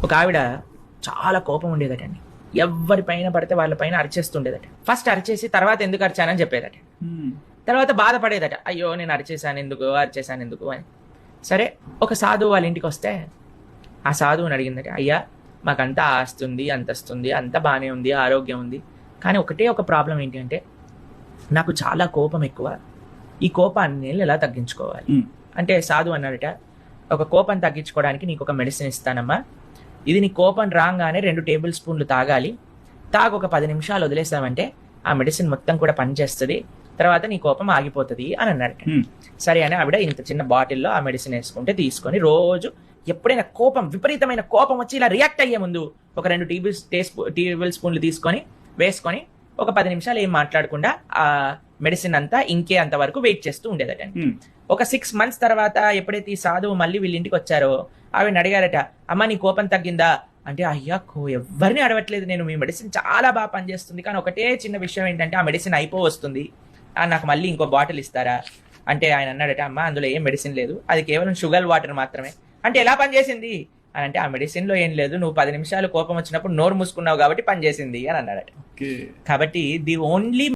ఒక ఆవిడ చాలా కోపం ఉండేదటండి. ఎవరి పైన పడితే వాళ్ళ పైన అరిచేస్తుండేదట. ఫస్ట్ అరిచేసి తర్వాత ఎందుకు అరిచానని చెప్పేదట. తర్వాత బాధపడేదట, అయ్యో నేను అరిచేసాను ఎందుకు అని. సరే, ఒక సాధువు వాళ్ళ ఇంటికి వస్తే ఆ సాధువుని అడిగిందట, అయ్యా మాకంతా ఆస్తుంది, అంతస్తుంది, అంత బాగానే ఉంది, ఆరోగ్యం ఉంది, కానీ ఒకటే ఒక ప్రాబ్లం ఏంటి అంటే నాకు చాలా కోపం ఎక్కువ, ఈ కోపాన్ని నేను ఎలా తగ్గించుకోవాలి అంటే సాధువు అన్నాడట, ఒక కోపం తగ్గించుకోవడానికి నీకు ఒక మెడిసిన్ ఇస్తానమ్మా, ఇది నీ కోపం రాగానే 2 టేబుల్ స్పూన్లు తాగాలి, ఒక 10 నిమిషాలు వదిలేసామంటే ఆ మెడిసిన్ మొత్తం కూడా పనిచేస్తుంది, తర్వాత నీ కోపం ఆగిపోతుంది అని అన్నాడట. సరే అని ఆవిడ ఇంత చిన్న బాటిల్లో ఆ మెడిసిన్ వేసుకుంటే తీసుకొని రోజు ఎప్పుడైనా విపరీతమైన కోపం వచ్చి ఇలా రియాక్ట్ అయ్యే ముందు ఒక 2 టేబుల్ స్పూన్లు తీసుకొని వేసుకొని ఒక 10 నిమిషాలు ఏం మాట్లాడకుండా ఆ మెడిసిన్ అంతా ఇంకే అంత వరకు వెయిట్ చేస్తూ ఉండేదటండి. ఒక 6 months తర్వాత ఎప్పుడైతే ఈ సాధువు మళ్ళీ వీళ్ళ ఇంటికి వచ్చారో ఆవిడని అడిగారట, అమ్మ నీ కోపం తగ్గిందా అంటే, అయ్యా ఎవరిని అడగట్లేదు నేను, మీ మెడిసిన్ చాలా బాగా పనిచేస్తుంది, కానీ ఒకటే చిన్న విషయం ఏంటంటే ఆ మెడిసిన్ వస్తుంది, నాకు మళ్ళీ ఇంకో బాటిల్ ఇస్తారా అంటే ఆయన అన్నాడట, అమ్మ అందులో ఏం మెడిసిన్ లేదు, అది కేవలం షుగర్ వాటర్ మాత్రమే. అంటే ఎలా పనిచేసింది అని అంటే, ఆ మెడిసిన్ లో ఏం లేదు, నువ్వు 10 నిమిషాలు కోపం వచ్చినప్పుడు నోరు మూసుకున్నావు కాబట్టి పనిచేసింది అని అన్నాడట. కాబట్టి ది ఓన్లీ